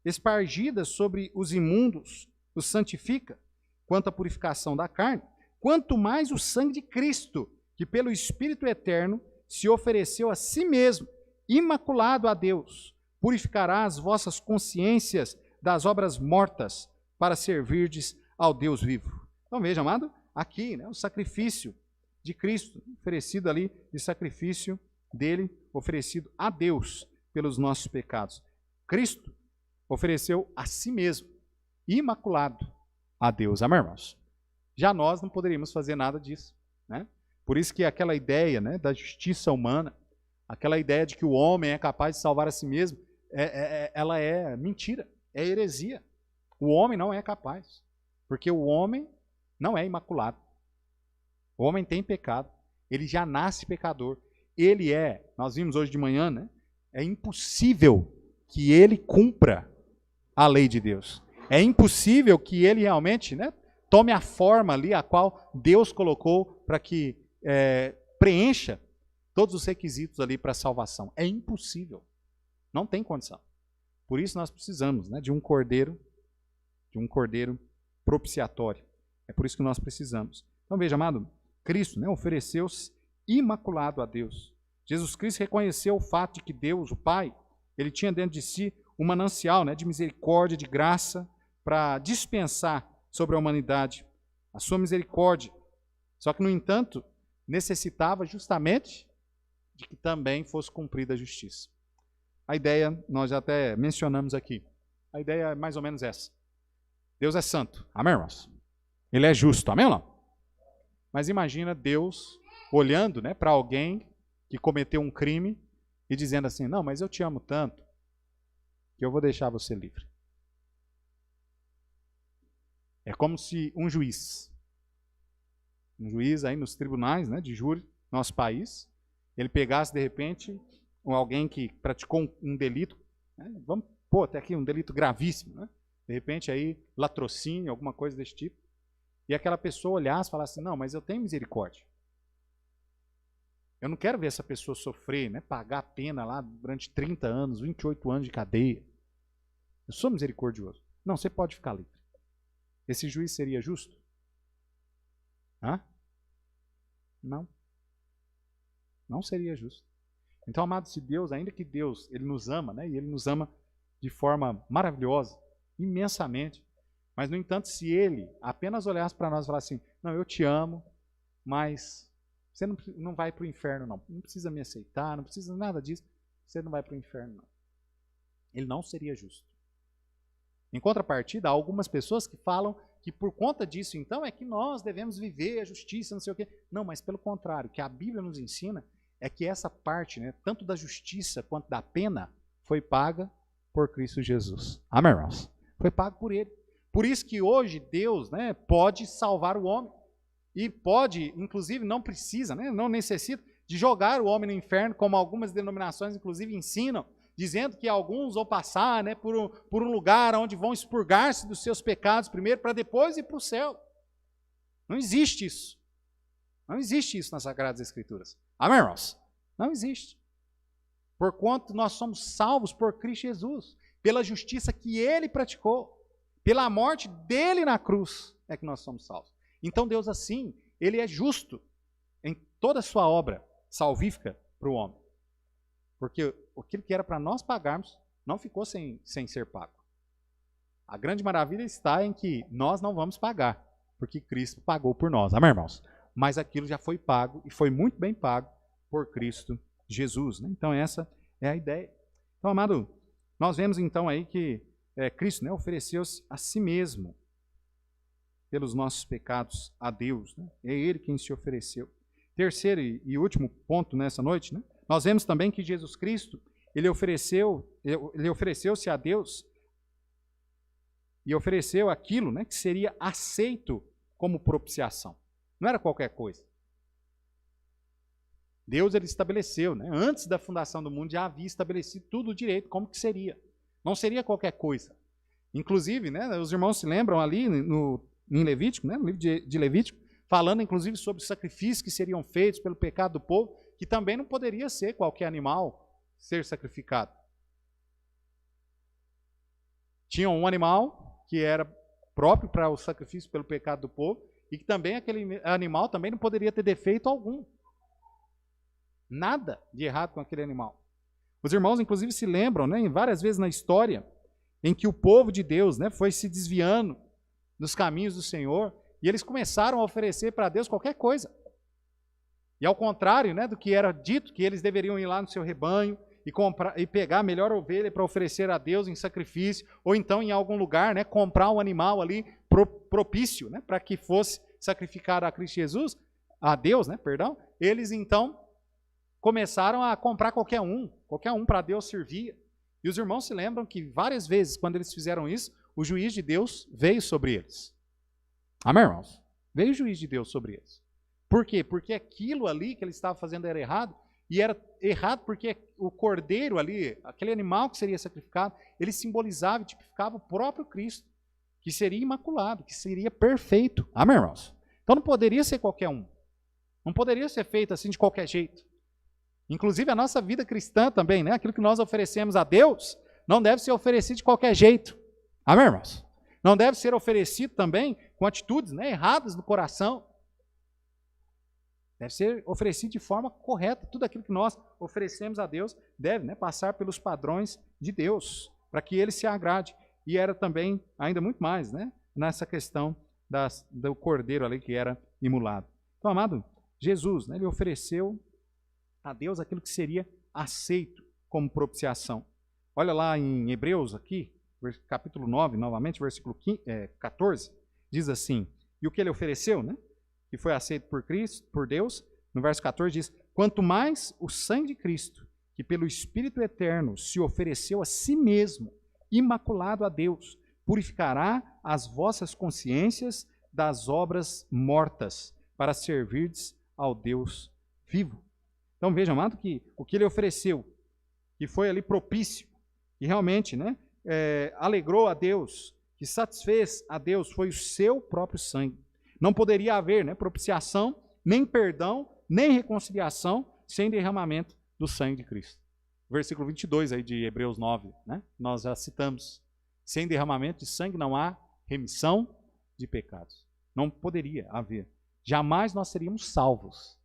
espargida sobre os imundos os santifica, quanto à purificação da carne, quanto mais o sangue de Cristo, que pelo Espírito eterno se ofereceu a si mesmo, imaculado a Deus, purificará as vossas consciências das obras mortas, para servirdes ao Deus vivo. Então veja, amado, aqui, né, o sacrifício de Cristo, oferecido ali, de sacrifício dele, oferecido a Deus pelos nossos pecados. Cristo ofereceu a si mesmo, imaculado a Deus. Amém, irmãos? Já nós não poderíamos fazer nada disso, né? Por isso que aquela ideia, né, da justiça humana, aquela ideia de que o homem é capaz de salvar a si mesmo, ela é mentira, é heresia. O homem não é capaz, porque o homem não é imaculado. O homem tem pecado, ele já nasce pecador. Nós vimos hoje de manhã, né? É impossível que ele cumpra a lei de Deus. É impossível que ele realmente, né, tome a forma ali a qual Deus colocou para que preencha todos os requisitos ali para a salvação. É impossível. Não tem condição. Por isso nós precisamos, né, de um cordeiro propiciatório. É por isso que nós precisamos. Então veja, amado, Cristo, né, ofereceu-se imaculado a Deus. Jesus Cristo reconheceu o fato de que Deus, o Pai, ele tinha dentro de si um manancial, né, de misericórdia, de graça, para dispensar sobre a humanidade a sua misericórdia. Só que, no entanto, necessitava justamente de que também fosse cumprida a justiça. A ideia, nós já até mencionamos aqui, a ideia é mais ou menos essa. Deus é santo, amém, irmãos? Ele é justo, amém ou não? Mas imagina Deus olhando, né, para alguém que cometeu um crime e dizendo assim: não, mas eu te amo tanto que eu vou deixar você livre. É como se um juiz aí nos tribunais, né, de júri, nosso país, ele pegasse de repente alguém que praticou um delito, né, vamos pôr até aqui um delito gravíssimo, né, de repente aí latrocínio, alguma coisa desse tipo, e aquela pessoa olhasse e falasse: não, mas eu tenho misericórdia. Eu não quero ver essa pessoa sofrer, né, pagar a pena lá durante 30 anos, 28 anos de cadeia. Eu sou misericordioso. Não, você pode ficar livre. Esse juiz seria justo? Hã? Não. Não seria justo. Então, amado, se Deus, ainda que Deus, ele nos ama, né, e ele nos ama de forma maravilhosa, imensamente, mas, no entanto, se ele apenas olhasse para nós e falasse assim: não, eu te amo, mas você não vai para o inferno, não. Não precisa me aceitar, não precisa nada disso. Você não vai para o inferno, não. Ele não seria justo. Em contrapartida, há algumas pessoas que falam que por conta disso, então, é que nós devemos viver a justiça, não sei o quê. Não, mas pelo contrário, o que a Bíblia nos ensina é que essa parte, né, tanto da justiça quanto da pena, foi paga por Cristo Jesus. Amém, irmãos? Foi pago por ele. Por isso que hoje Deus, né, pode salvar o homem. E pode, inclusive, não precisa, né, não necessita de jogar o homem no inferno, como algumas denominações, inclusive, ensinam, dizendo que alguns vão passar, né, por um lugar onde vão expurgar-se dos seus pecados primeiro, para depois ir para o céu. Não existe isso. Não existe isso nas Sagradas Escrituras. Amém, irmãos? Não existe. Porquanto nós somos salvos por Cristo Jesus, pela justiça que Ele praticou, pela morte dEle na cruz, é que nós somos salvos. Então Deus, assim, Ele é justo em toda a sua obra salvífica para o homem. Porque aquilo que era para nós pagarmos não ficou sem ser pago. A grande maravilha está em que nós não vamos pagar, porque Cristo pagou por nós. Amém, irmãos? Mas aquilo já foi pago e foi muito bem pago por Cristo Jesus. Né? Então essa é a ideia. Então, amado, nós vemos então aí que Cristo, né, ofereceu-se a si mesmo pelos nossos pecados a Deus. Né? É Ele quem se ofereceu. Terceiro e último ponto nessa noite, né? Nós vemos também que Jesus Cristo, ele ofereceu-se a Deus e ofereceu aquilo, né, que seria aceito como propiciação. Não era qualquer coisa. Deus, ele estabeleceu, né, antes da fundação do mundo, já havia estabelecido tudo direito, como que seria. Não seria qualquer coisa. Inclusive, né, os irmãos se lembram ali em Levítico, né, no livro de Levítico, falando inclusive sobre sacrifícios que seriam feitos pelo pecado do povo, que também não poderia ser qualquer animal ser sacrificado. Tinha um animal que era próprio para o sacrifício pelo pecado do povo, e que também aquele animal também não poderia ter defeito algum. Nada de errado com aquele animal. Os irmãos, inclusive, se lembram, né, várias vezes na história, em que o povo de Deus, né, foi se desviando dos caminhos do Senhor, e eles começaram a oferecer para Deus qualquer coisa. E ao contrário, né, do que era dito, que eles deveriam ir lá no seu rebanho e pegar a melhor ovelha para oferecer a Deus em sacrifício, ou então em algum lugar, né, comprar um animal ali propício, né, para que fosse sacrificado a Cristo Jesus, a Deus, né, perdão, eles então começaram a comprar qualquer um para Deus servir. E os irmãos se lembram que várias vezes, quando eles fizeram isso, o juiz de Deus veio sobre eles. Amém, irmãos? Veio o juiz de Deus sobre eles. Por quê? Porque aquilo ali que ele estava fazendo era errado, e era errado porque o cordeiro ali, aquele animal que seria sacrificado, ele simbolizava e tipificava o próprio Cristo, que seria imaculado, que seria perfeito. Amém, irmãos? Então não poderia ser qualquer um. Não poderia ser feito assim de qualquer jeito. Inclusive a nossa vida cristã também, né? Aquilo que nós oferecemos a Deus, não deve ser oferecido de qualquer jeito. Amém, irmãos? Não deve ser oferecido também com atitudes, né, erradas no coração. Deve ser oferecido de forma correta. Tudo aquilo que nós oferecemos a Deus deve, né, passar pelos padrões de Deus, para que Ele se agrade. E era também, ainda muito mais, né, nessa questão do cordeiro ali que era imolado. Então, amado, Jesus, né, Ele ofereceu a Deus aquilo que seria aceito como propiciação. Olha lá em Hebreus aqui, capítulo 9, novamente, versículo 14, diz assim, e o que Ele ofereceu, né? Que foi aceito por Cristo, por Deus, no verso 14 diz, quanto mais o sangue de Cristo, que pelo Espírito Eterno se ofereceu a si mesmo, imaculado a Deus, purificará as vossas consciências das obras mortas, para servirdes ao Deus vivo. Então vejam, amado, que o que Ele ofereceu, que foi ali propício, que realmente, né, alegrou a Deus, que satisfez a Deus, foi o seu próprio sangue. Não poderia haver, né, propiciação, nem perdão, nem reconciliação, sem derramamento do sangue de Cristo. Versículo 22 aí de Hebreus 9, né, nós já citamos. Sem derramamento de sangue não há remissão de pecados. Não poderia haver. Jamais nós seríamos salvos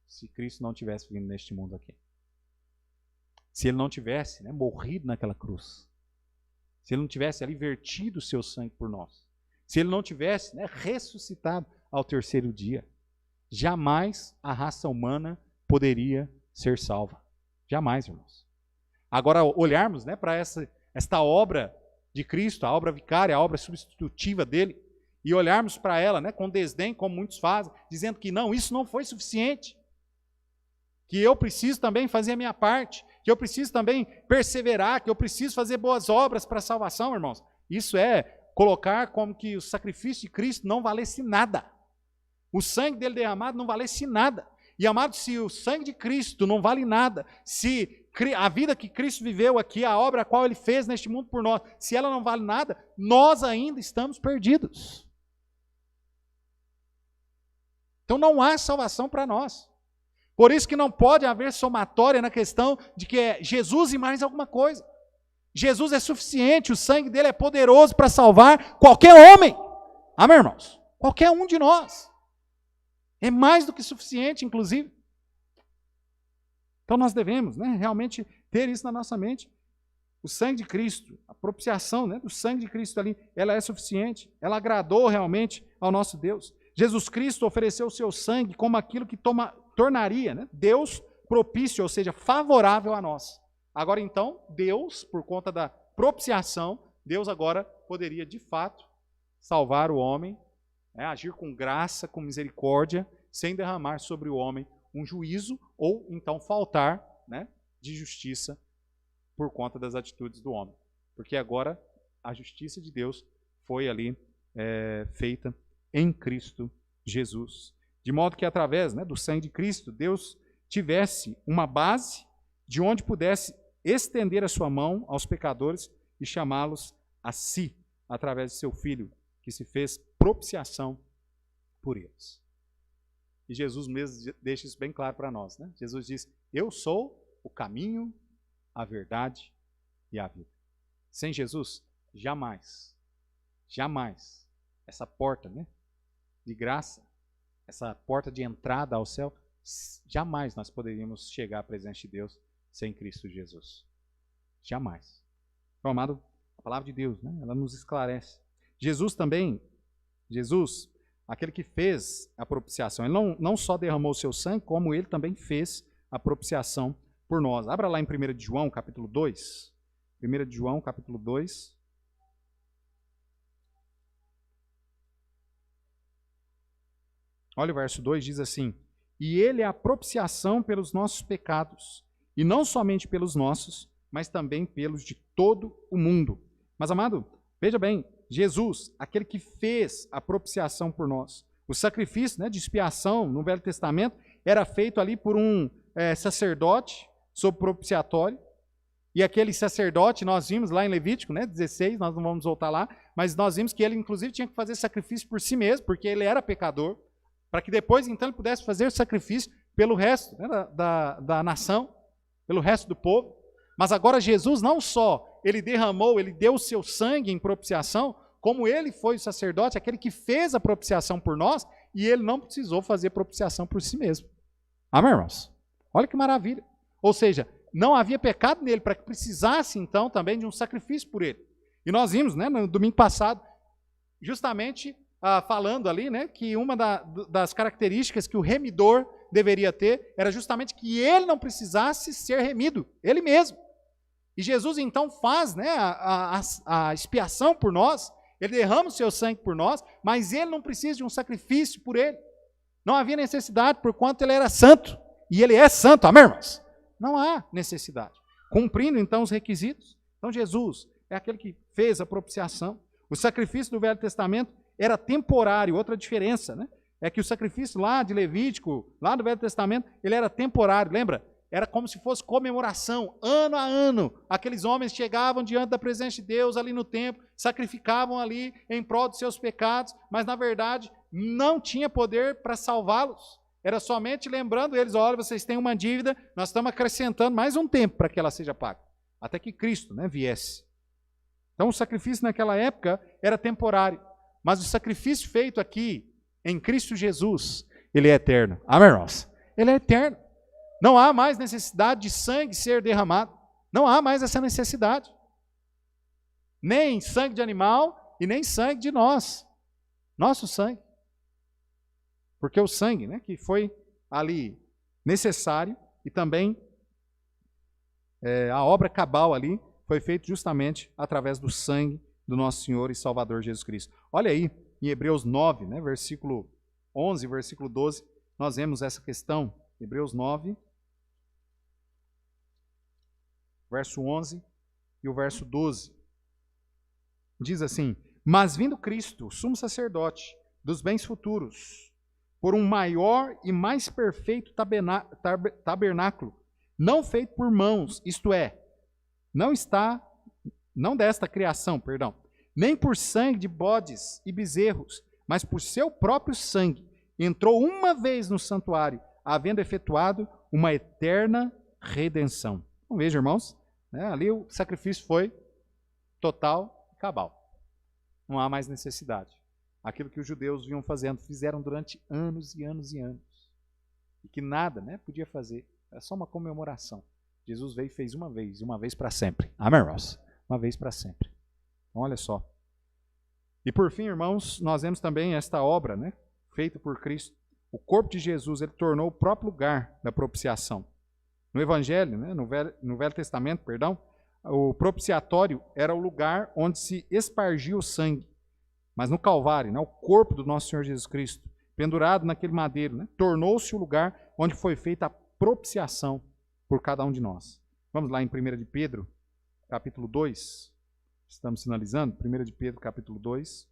se Cristo não tivesse vindo neste mundo aqui. Se Ele não tivesse, né, morrido naquela cruz. Se Ele não tivesse ali vertido o seu sangue por nós. Se Ele não tivesse, né, ressuscitado ao terceiro dia. Jamais a raça humana poderia ser salva. Jamais, irmãos. Agora, olharmos, né, para esta obra de Cristo, a obra vicária, a obra substitutiva dele, e olharmos para ela, né, com desdém, como muitos fazem, dizendo que não, isso não foi suficiente, que eu preciso também fazer a minha parte, que eu preciso também perseverar, que eu preciso fazer boas obras para a salvação, irmãos. Isso é colocar como que o sacrifício de Cristo não valesse nada. O sangue dele derramado não valesse nada. E, amado, se o sangue de Cristo não vale nada, se a vida que Cristo viveu aqui, a obra a qual ele fez neste mundo por nós, se ela não vale nada, nós ainda estamos perdidos. Então não há salvação para nós. Por isso que não pode haver somatória na questão de que é Jesus e mais alguma coisa. Jesus é suficiente, o sangue dele é poderoso para salvar qualquer homem. Amém, irmãos? Qualquer um de nós. É mais do que suficiente, inclusive. Então nós devemos, né, realmente ter isso na nossa mente. O sangue de Cristo, a propiciação, né, do sangue de Cristo ali, ela é suficiente. Ela agradou realmente ao nosso Deus. Jesus Cristo ofereceu o seu sangue como aquilo que tornaria, né, Deus propício, ou seja, favorável a nós. Agora então, Deus, por conta da propiciação, Deus agora poderia de fato salvar o homem, né, agir com graça, com misericórdia, sem derramar sobre o homem um juízo ou então faltar, né, de justiça por conta das atitudes do homem. Porque agora a justiça de Deus foi ali feita em Cristo Jesus. De modo que através, né, do sangue de Cristo, Deus tivesse uma base de onde pudesse estender a sua mão aos pecadores e chamá-los a si, através de seu Filho, que se fez propiciação por eles. E Jesus mesmo deixa isso bem claro para nós, né? Jesus diz, eu sou o caminho, a verdade e a vida. Sem Jesus, jamais, jamais, essa porta, né, de graça, essa porta de entrada ao céu, jamais nós poderíamos chegar à presença de Deus sem Cristo Jesus. Jamais. Então, amado, a palavra de Deus, né, ela nos esclarece. Jesus, aquele que fez a propiciação, ele não só derramou o seu sangue, como ele também fez a propiciação por nós. Abra lá em 1 de João, capítulo 2. 1 de João, capítulo 2. Olha o verso 2, diz assim, e ele é a propiciação pelos nossos pecados, e não somente pelos nossos, mas também pelos de todo o mundo. Mas, amado, veja bem, Jesus, aquele que fez a propiciação por nós. O sacrifício, né, de expiação no Velho Testamento era feito ali por um sacerdote sob propiciatório. E aquele sacerdote, nós vimos lá em Levítico, né, 16, nós não vamos voltar lá, mas nós vimos que ele inclusive tinha que fazer sacrifício por si mesmo, porque ele era pecador, para que depois então ele pudesse fazer o sacrifício pelo resto, né, da nação, pelo resto do povo. Mas agora Jesus não só ele derramou, ele deu o seu sangue em propiciação, como ele foi o sacerdote, aquele que fez a propiciação por nós, e ele não precisou fazer propiciação por si mesmo. Amém, irmãos? Olha que maravilha. Ou seja, não havia pecado nele para que precisasse então também de um sacrifício por ele. E nós vimos, né, no domingo passado, justamente falando ali, né, que uma das características que o remidor deveria ter era justamente que ele não precisasse ser remido, ele mesmo. E Jesus então faz, né, a expiação por nós, ele derrama o seu sangue por nós, mas ele não precisa de um sacrifício por ele. Não havia necessidade, porquanto ele era santo, e ele é santo, amém, irmãos? Não há necessidade. Cumprindo então os requisitos. Então Jesus é aquele que fez a propiciação. O sacrifício do Velho Testamento era temporário. Outra diferença, né, é que o sacrifício lá de Levítico, lá do Velho Testamento, ele era temporário, lembra? Era como se fosse comemoração, ano a ano. Aqueles homens chegavam diante da presença de Deus ali no templo, sacrificavam ali em prol dos seus pecados, mas na verdade não tinha poder para salvá-los. Era somente lembrando eles, olha, vocês têm uma dívida, nós estamos acrescentando mais um tempo para que ela seja paga, até que Cristo, né, viesse. Então o sacrifício naquela época era temporário, mas o sacrifício feito aqui em Cristo Jesus, ele é eterno. Amém, irmãos? Ele é eterno. Não há mais necessidade de sangue ser derramado. Não há mais essa necessidade. Nem sangue de animal e nem sangue de nós. Nosso sangue. Porque o sangue, né, que foi ali necessário e também a obra cabal ali foi feita justamente através do sangue do nosso Senhor e Salvador Jesus Cristo. Olha aí em Hebreus 9, né, versículo 11, versículo 12, nós vemos essa questão. Hebreus 9, verso 11 e o verso 12. Diz assim: mas vindo Cristo, sumo sacerdote dos bens futuros, por um maior e mais perfeito tabernáculo, não feito por mãos, isto é, não desta criação, perdão, nem por sangue de bodes e bezerros, mas por seu próprio sangue, entrou uma vez no santuário, havendo efetuado uma eterna redenção. Então veja, irmãos, né, ali o sacrifício foi total e cabal. Não há mais necessidade. Aquilo que os judeus vinham fazendo, fizeram durante anos e anos e anos. E que nada, né, podia fazer. Era só uma comemoração. Jesus veio e fez uma vez para sempre. Amém, irmãos? Uma vez para sempre. Então, olha só. E por fim, irmãos, nós vemos também esta obra, né, feita por Cristo. O corpo de Jesus, ele tornou o próprio lugar da propiciação. No Evangelho, né, no Velho Testamento, perdão, o propiciatório era o lugar onde se espargia o sangue. Mas no Calvário, né, o corpo do nosso Senhor Jesus Cristo, pendurado naquele madeiro, né, tornou-se o lugar onde foi feita a propiciação por cada um de nós. Vamos lá em 1 de Pedro, capítulo 2. Estamos finalizando. 1 de Pedro, capítulo 2.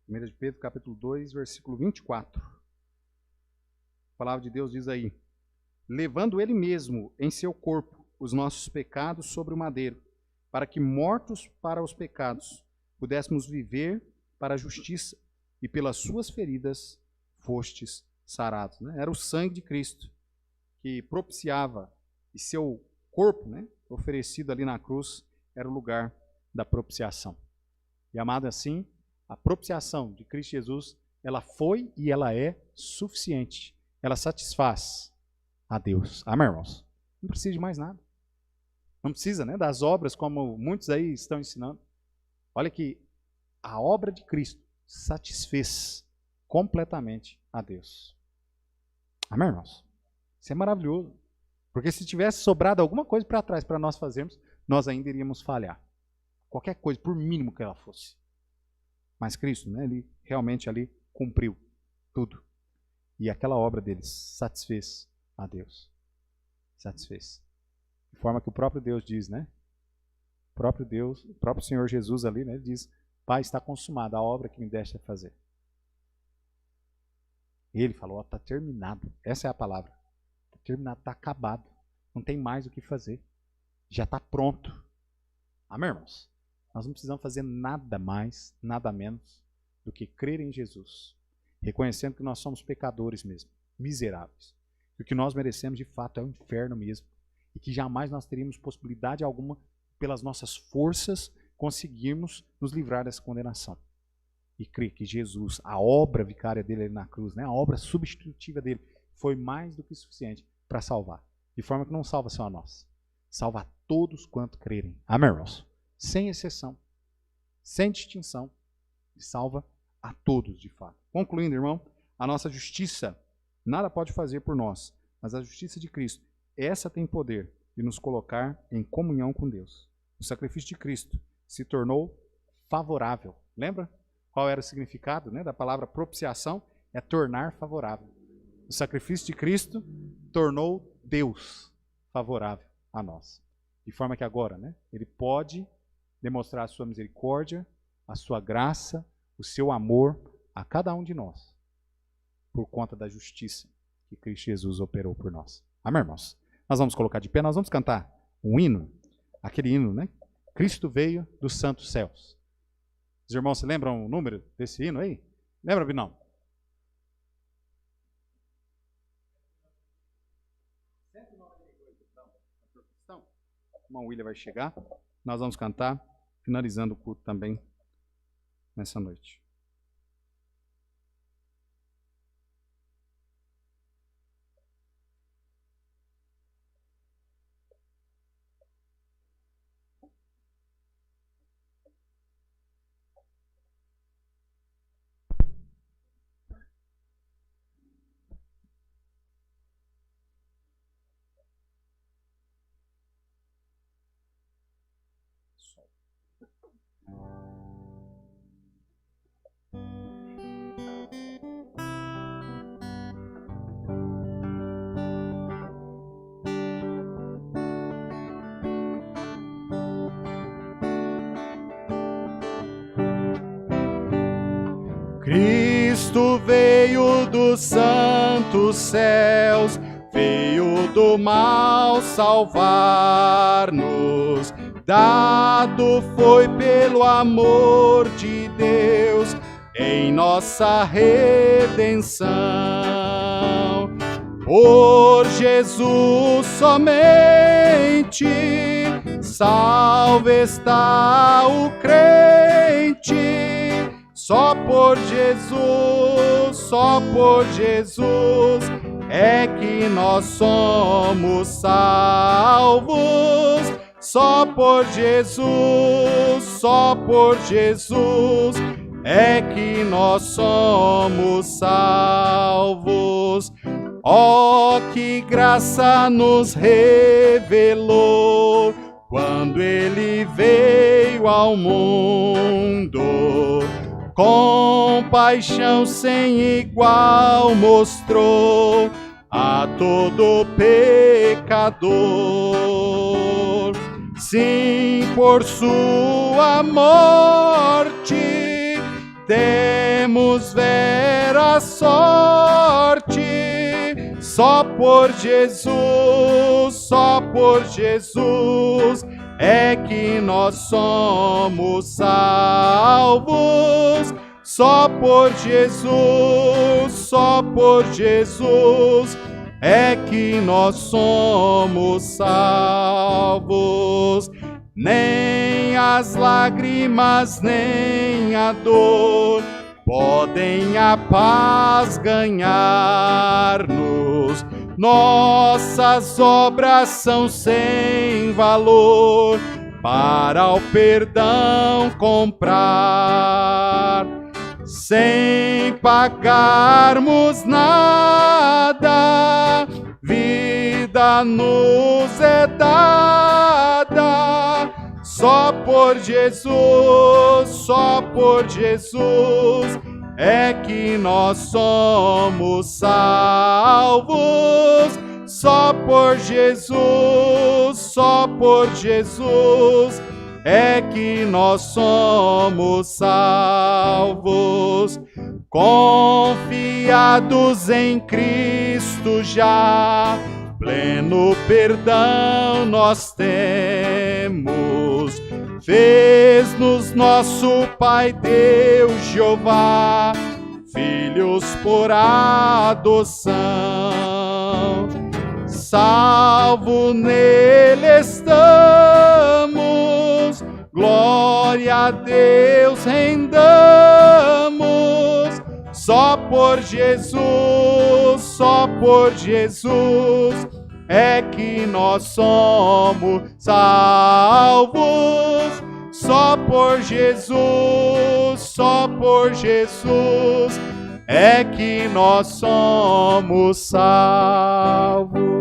Primeira de Pedro, capítulo 2, versículo 24. A palavra de Deus diz aí: levando ele mesmo em seu corpo os nossos pecados sobre o madeiro, para que, mortos para os pecados, pudéssemos viver para a justiça, e pelas suas feridas fostes sarados. Né? Era o sangue de Cristo que propiciava, e seu corpo, né, oferecido ali na cruz, era o lugar da propiciação. E amado, assim, a propiciação de Cristo Jesus, ela foi e ela é suficiente. Ela satisfaz a Deus. Amém, irmãos? Não precisa de mais nada. Não precisa, né, das obras como muitos aí estão ensinando. Olha que a obra de Cristo satisfez completamente a Deus. Amém, irmãos? Isso é maravilhoso. Porque se tivesse sobrado alguma coisa para trás para nós fazermos, nós ainda iríamos falhar. Qualquer coisa, por mínimo que ela fosse. Mas Cristo, né, ele realmente ali cumpriu tudo. E aquela obra deles satisfez a Deus. Satisfez. De forma que o próprio Deus diz, né? O próprio Deus, o próprio Senhor Jesus ali, né, ele diz: Pai, está consumada a obra que me deste a fazer. Ele falou: está terminado. Essa é a palavra. Está terminado, está acabado. Não tem mais o que fazer. Já está pronto. Amém, irmãos? Nós não precisamos fazer nada mais, nada menos do que crer em Jesus, reconhecendo que nós somos pecadores mesmo, miseráveis. E o que nós merecemos de fato é o inferno mesmo. E que jamais nós teríamos possibilidade alguma, pelas nossas forças, conseguirmos nos livrar dessa condenação. E crer que Jesus, a obra vicária dele ali na cruz, né, a obra substitutiva dele, foi mais do que suficiente para salvar. De forma que não salva só a nós, salva a todos quanto crerem. Amém, irmãos? Sem exceção, sem distinção, e salva a todos de fato. Concluindo, irmão, a nossa justiça nada pode fazer por nós, mas a justiça de Cristo, essa tem poder de nos colocar em comunhão com Deus. O sacrifício de Cristo se tornou favorável. Lembra qual era o significado, né, da palavra propiciação? É tornar favorável. O sacrifício de Cristo tornou Deus favorável a nós. De forma que agora, né, ele pode demonstrar a sua misericórdia, a sua graça, o seu amor a cada um de nós, por conta da justiça que Cristo Jesus operou por nós. Amém, irmãos? Nós vamos colocar de pé, nós vamos cantar um hino, aquele hino, né? Cristo veio dos santos céus. Os irmãos se lembram o número desse hino aí? Lembra, Binão? O irmão William vai chegar. Nós vamos cantar, finalizando o culto também nessa noite. Cristo veio dos santos céus, veio do mal salvar-nos. Dado foi pelo amor de Deus em nossa redenção. Por Jesus somente salvo está o crente. Só por Jesus é que nós somos salvos. Só por Jesus é que nós somos salvos. Oh, que graça nos revelou quando Ele veio ao mundo. Compaixão sem igual mostrou a todo pecador. Sim, por sua morte temos vera sorte. Só por Jesus é que nós somos salvos. Só por Jesus é que nós somos salvos. Nem as lágrimas, nem a dor podem a paz ganhar-nos. Nossas obras são sem valor para o perdão comprar. Sem pagarmos nada, vida nos é dada. Só por Jesus é que nós somos salvos. Só por Jesus é que nós somos salvos. Confiados em Cristo já, pleno perdão nós temos. Fez-nos nosso Pai Deus Jeová, filhos por adoção. Salvo nele estamos, glória a Deus rendamos. Só por Jesus é que nós somos salvos. Só por Jesus é que nós somos salvos.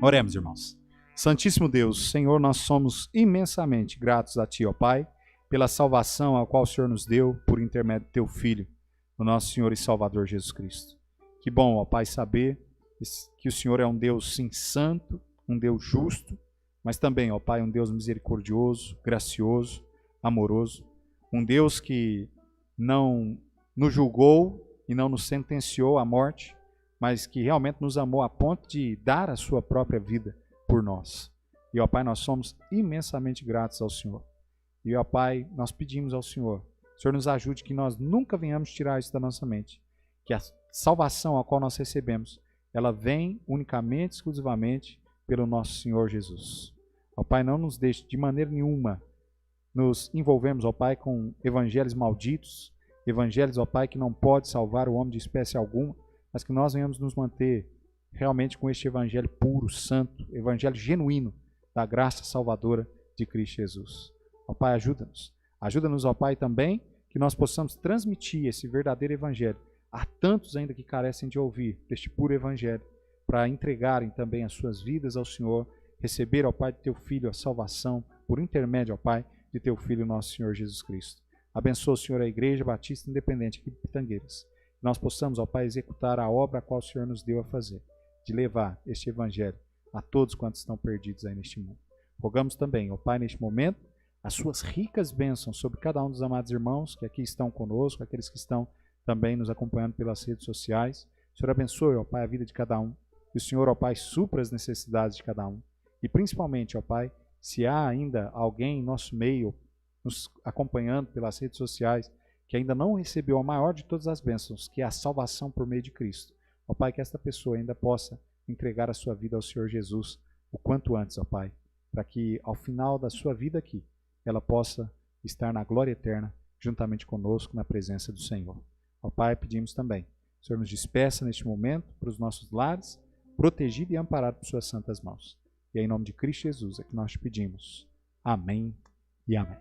Oremos, irmãos. Santíssimo Deus, Senhor, nós somos imensamente gratos a Ti, ó Pai, pela salvação a qual o Senhor nos deu por intermédio do Teu Filho, o nosso Senhor e Salvador Jesus Cristo. Que bom, ó Pai, saber que o Senhor é um Deus, sim, santo, um Deus justo, mas também, ó Pai, um Deus misericordioso, gracioso, amoroso, um Deus que não nos julgou e não nos sentenciou à morte, mas que realmente nos amou a ponto de dar a sua própria vida por nós. E, ó Pai, nós somos imensamente gratos ao Senhor. E, ó Pai, nós pedimos ao Senhor, o Senhor nos ajude que nós nunca venhamos tirar isso da nossa mente, que a salvação a qual nós recebemos, ela vem unicamente, exclusivamente, pelo nosso Senhor Jesus. Ó Pai, não nos deixe de maneira nenhuma nos envolvermos, ó Pai, com evangelhos malditos, evangelhos, ó Pai, que não pode salvar o homem de espécie alguma, mas que nós venhamos nos manter realmente com este evangelho puro, santo, evangelho genuíno da graça salvadora de Cristo Jesus. Ó Pai, ajuda-nos. Ajuda-nos, ó Pai, também que nós possamos transmitir esse verdadeiro evangelho a tantos ainda que carecem de ouvir deste puro evangelho, para entregarem também as suas vidas ao Senhor, receber, ó Pai, de Teu Filho a salvação, por intermédio, ó Pai, de Teu Filho, nosso Senhor Jesus Cristo. Abençoa, Senhor, a Igreja Batista Independente aqui de Pitangueiras. Que nós possamos, ó Pai, executar a obra a qual o Senhor nos deu a fazer, de levar este evangelho a todos quantos estão perdidos aí neste mundo. Rogamos também, ó Pai, neste momento, as suas ricas bênçãos sobre cada um dos amados irmãos que aqui estão conosco, aqueles que estão também nos acompanhando pelas redes sociais. O Senhor abençoe, ó Pai, a vida de cada um. E o Senhor, ó Pai, supra as necessidades de cada um. E principalmente, ó Pai, se há ainda alguém em nosso meio, nos acompanhando pelas redes sociais, que ainda não recebeu a maior de todas as bênçãos, que é a salvação por meio de Cristo. Ó Pai, que esta pessoa ainda possa entregar a sua vida ao Senhor Jesus o quanto antes, ó Pai, para que ao final da sua vida aqui, ela possa estar na glória eterna, juntamente conosco, na presença do Senhor. Ó Pai, pedimos também, o Senhor nos despeça neste momento para os nossos lares, protegido e amparado por suas santas mãos. E é em nome de Cristo Jesus é que nós te pedimos. Amém e amém.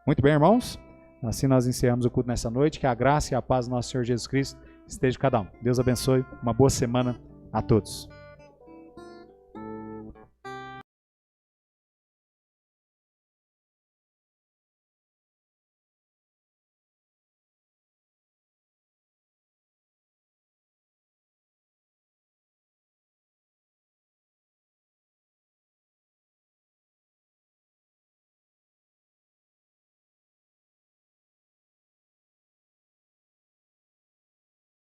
Muito bem, irmãos. Assim nós encerramos o culto nessa noite. Que a graça e a paz do nosso Senhor Jesus Cristo esteja com cada um. Deus abençoe. Uma boa semana a todos.